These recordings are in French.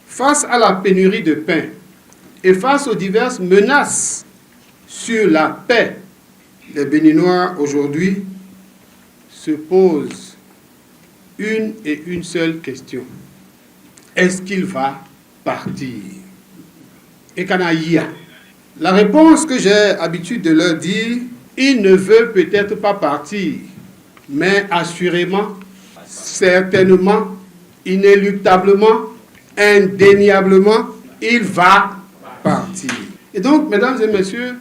Face à la pénurie de pain et face aux diverses menaces sur la paix, les Béninois aujourd'hui se posent une et une seule question. Est-ce qu'il va partir? Et Kanaya. La réponse que j'ai l'habitude de leur dire, il ne veut peut-être pas partir, mais assurément, certainement, inéluctablement, indéniablement, il va partir. Et donc, mesdames et messieurs,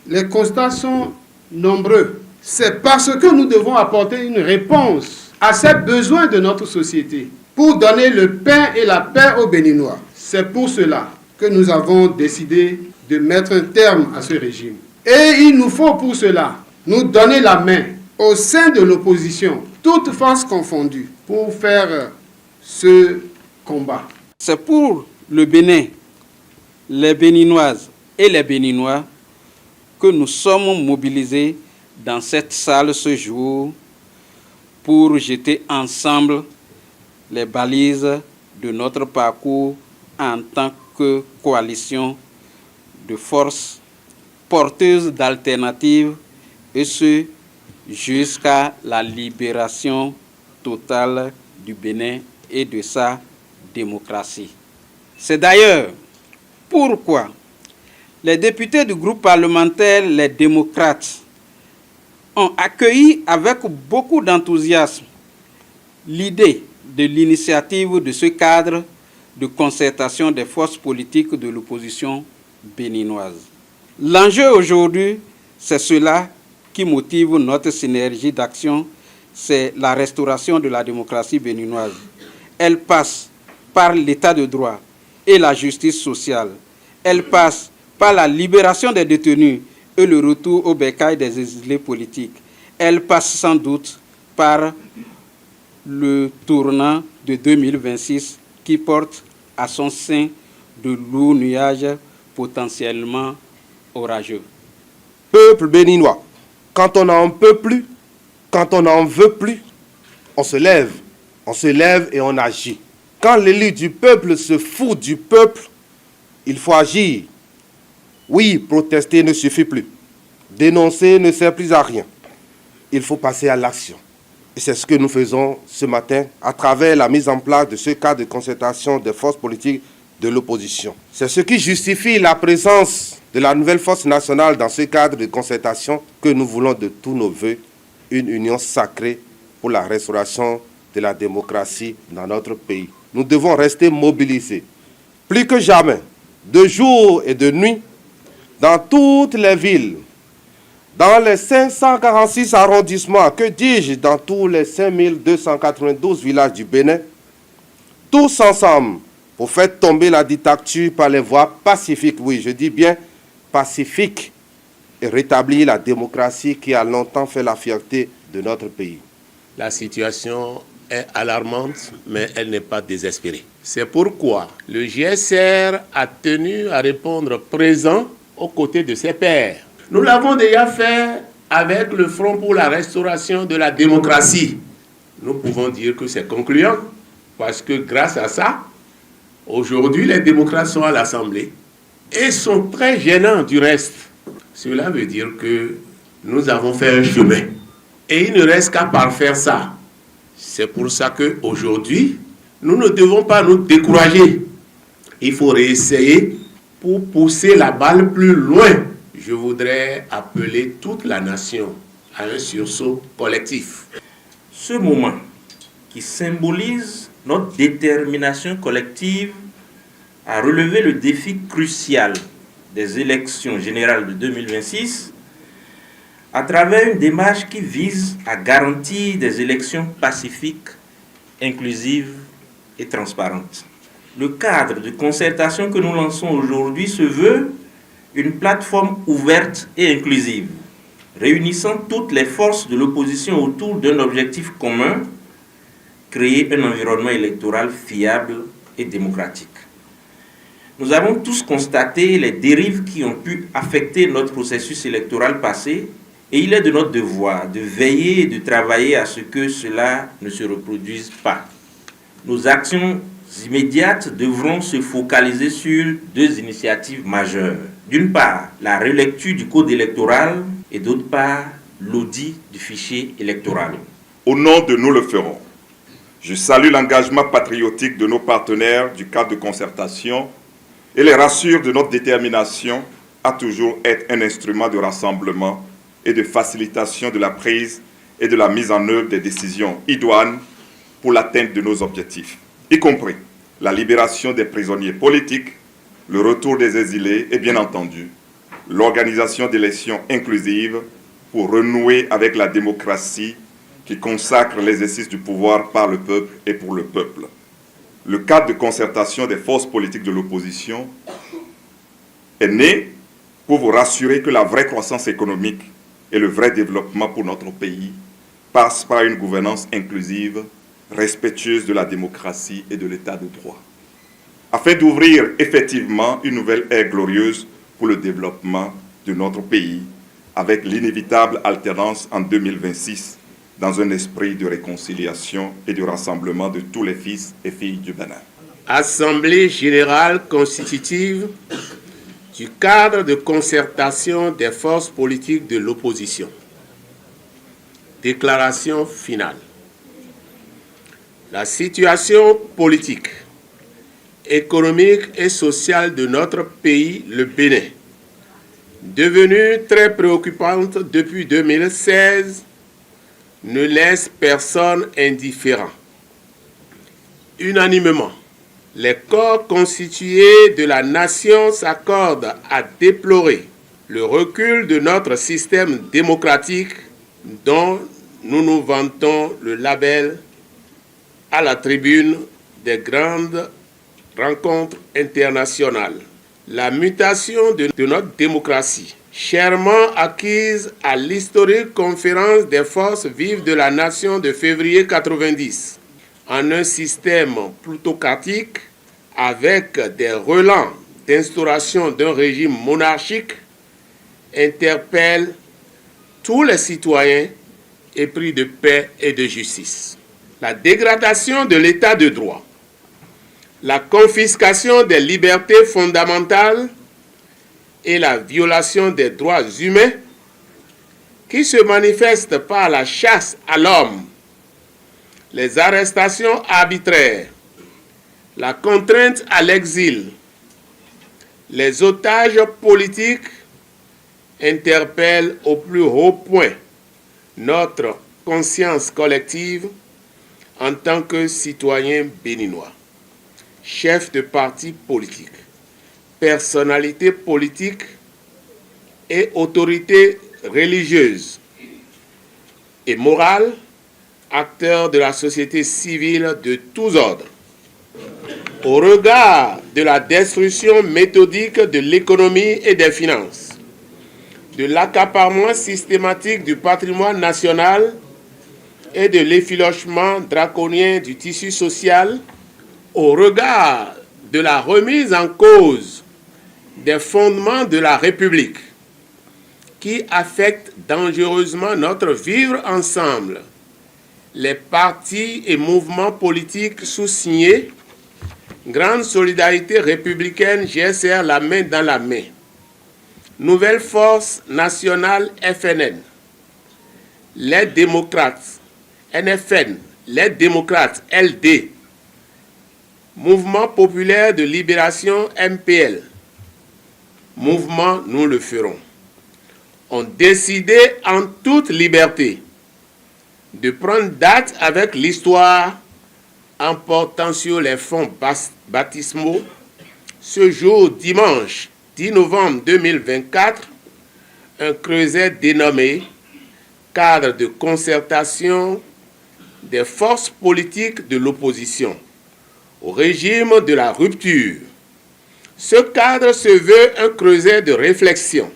les constats sont nombreux. C'est parce que nous devons apporter une réponse à ces besoins de notre société pour donner le pain et la paix aux Béninois. C'est pour cela que nous avons décidé de mettre un terme à ce régime. Et il nous faut pour cela nous donner la main au sein de l'opposition, toutes forces confondues, pour faire ce combat. C'est pour le Bénin, les Béninoises et les Béninois que nous sommes mobilisés dans cette salle ce jour pour jeter ensemble les balises de notre parcours en tant que coalition de forces porteuses d'alternatives, et ce jusqu'à la libération totale du Bénin et de sa démocratie. C'est d'ailleurs pourquoi les députés du groupe parlementaire Les Démocrates ont accueilli avec beaucoup d'enthousiasme l'idée de l'initiative de ce cadre de concertation des forces politiques de l'opposition béninoise. L'enjeu aujourd'hui, c'est cela qui motive notre synergie d'action, c'est la restauration de la démocratie béninoise. Elle passe par l'état de droit et la justice sociale. Elle passe par la libération des détenus et le retour au bercail des exilés politiques. Elle passe sans doute par le tournant de 2026 qui porte à son sein de lourds nuages potentiellement orageux. Peuple béninois, quand on n'en peut plus, quand on n'en veut plus, on se lève et on agit. Quand l'élu du peuple se fout du peuple, il faut agir. Oui, protester ne suffit plus. Dénoncer ne sert plus à rien. Il faut passer à l'action. Et c'est ce que nous faisons ce matin à travers la mise en place de ce cadre de concertation des forces politiques de l'opposition. C'est ce qui justifie la présence de la nouvelle force nationale dans ce cadre de concertation que nous voulons de tous nos voeux, une union sacrée pour la restauration de la démocratie dans notre pays. Nous devons rester mobilisés, plus que jamais, de jour et de nuit, dans toutes les villes, dans les 546 arrondissements, que dis-je, dans tous les 5292 villages du Bénin, tous ensemble, pour faire tomber la dictature par les voies pacifiques, oui, je dis bien pacifiques, et rétablir la démocratie qui a longtemps fait la fierté de notre pays. La situation est alarmante, mais elle n'est pas désespérée. C'est pourquoi le GSR a tenu à répondre présent aux côtés de ses pairs. Nous l'avons déjà fait avec le Front pour la restauration de la démocratie. Nous pouvons dire que c'est concluant, parce que grâce à ça, aujourd'hui, les démocrates sont à l'Assemblée et sont très gênants du reste. Cela veut dire que nous avons fait un chemin. Et il ne reste qu'à parfaire ça. C'est pour ça qu'aujourd'hui, nous ne devons pas nous décourager. Il faut réessayer pour pousser la balle plus loin. Je voudrais appeler toute la nation à un sursaut collectif. Ce moment qui symbolise notre détermination collective à relever le défi crucial des élections générales de 2026 à travers une démarche qui vise à garantir des élections pacifiques, inclusives et transparentes. Le cadre de concertation que nous lançons aujourd'hui se veut une plateforme ouverte et inclusive, réunissant toutes les forces de l'opposition autour d'un objectif commun, créer un environnement électoral fiable et démocratique. Nous avons tous constaté les dérives qui ont pu affecter notre processus électoral passé, et il est de notre devoir de veiller et de travailler à ce que cela ne se reproduise pas. Nos actions immédiates devront se focaliser sur deux initiatives majeures. D'une part, la relecture du code électoral et d'autre part, l'audit du fichier électoral. Au nom de Nous le ferons, je salue l'engagement patriotique de nos partenaires du cadre de concertation et les rassure de notre détermination à toujours être un instrument de rassemblement et de facilitation de la prise et de la mise en œuvre des décisions idoines pour l'atteinte de nos objectifs, y compris la libération des prisonniers politiques, le retour des exilés et bien entendu l'organisation d'élections inclusives pour renouer avec la démocratie qui consacre l'exercice du pouvoir par le peuple et pour le peuple. Le cadre de concertation des forces politiques de l'opposition est né pour vous rassurer que la vraie croissance économique et le vrai développement pour notre pays passent par une gouvernance inclusive, respectueuse de la démocratie et de l'état de droit, afin d'ouvrir effectivement une nouvelle ère glorieuse pour le développement de notre pays, avec l'inévitable alternance en 2026 dans un esprit de réconciliation et de rassemblement de tous les fils et filles du Bénin. Assemblée générale constitutive du cadre de concertation des forces politiques de l'opposition. Déclaration finale. La situation politique, économique et sociale de notre pays, le Bénin, devenue très préoccupante depuis 2016, ne laisse personne indifférent. Unanimement, les corps constitués de la nation s'accordent à déplorer le recul de notre système démocratique dont nous nous vantons le label à la tribune des grandes rencontres internationales. La mutation de notre démocratie, chèrement acquise à l'historique conférence des forces vives de la nation de février 90, en un système plutocratique avec des relents d'instauration d'un régime monarchique, interpelle tous les citoyens épris de paix et de justice. La dégradation de l'état de droit, la confiscation des libertés fondamentales et la violation des droits humains qui se manifestent par la chasse à l'homme, les arrestations arbitraires, la contrainte à l'exil, les otages politiques interpellent au plus haut point notre conscience collective en tant que citoyens béninois, chefs de partis politiques, personnalités politiques et autorités religieuses et morales, acteurs de la société civile de tous ordres. Au regard de la destruction méthodique de l'économie et des finances, de l'accaparement systématique du patrimoine national et de l'effilochement draconien du tissu social, au regard de la remise en cause des fondements de la République qui affectent dangereusement notre vivre ensemble, les partis et mouvements politiques sous-signés, Grande Solidarité Républicaine GSR la main dans la main, Nouvelle Force Nationale FNN, les démocrates NFN, les démocrates LD, Mouvement populaire de libération MPL, Mouvement Nous le ferons, ont décidé en toute liberté de prendre date avec l'histoire en portant sur les fonds baptismaux ce jour dimanche 10 novembre 2024 un creuset dénommé cadre de concertation des forces politiques de l'opposition au régime de la rupture. Ce cadre se veut un creuset de réflexion,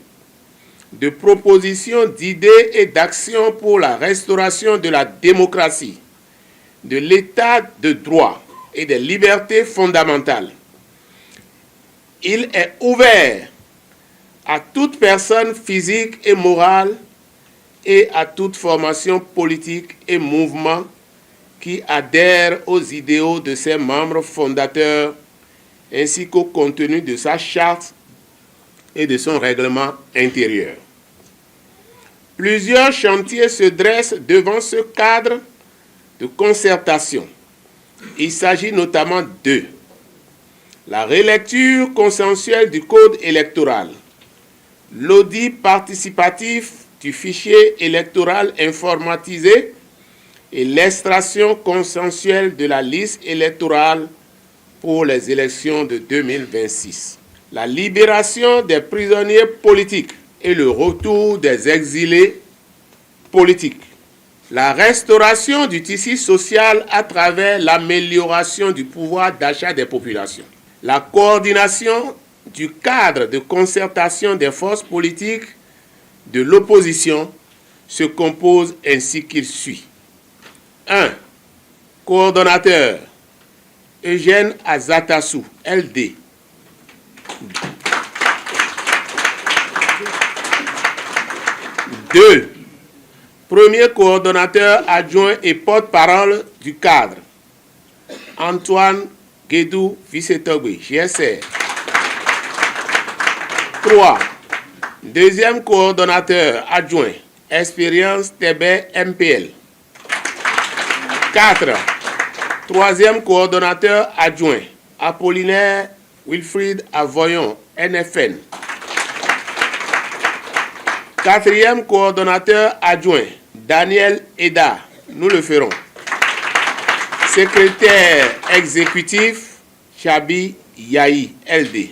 de propositions, d'idées et d'actions pour la restauration de la démocratie, de l'état de droit et des libertés fondamentales. Il est ouvert à toute personne physique et morale et à toute formation politique et mouvement qui adhère aux idéaux de ses membres fondateurs ainsi qu'au contenu de sa charte et de son règlement intérieur. Plusieurs chantiers se dressent devant ce cadre de concertation. Il s'agit notamment de la relecture consensuelle du code électoral, l'audit participatif du fichier électoral informatisé et l'extraction consensuelle de la liste électorale pour les élections de 2026. La libération des prisonniers politiques et le retour des exilés politiques. La restauration du tissu social à travers l'amélioration du pouvoir d'achat des populations. La coordination du cadre de concertation des forces politiques de l'opposition se compose ainsi qu'il suit. 1. Coordonnateur Eugène Azatassou, LD. 2. Premier coordonnateur adjoint et porte-parole du cadre, Antoine Guédou Vissetogui, GSR. 3. Deuxième coordonnateur adjoint, Expérience TB MPL. 4. Troisième coordonnateur adjoint, Apollinaire Wilfried Avoyon, NFN. Quatrième coordonnateur adjoint, Daniel Eda, nous le ferons. Secrétaire exécutif, Chabi Yahi, LD.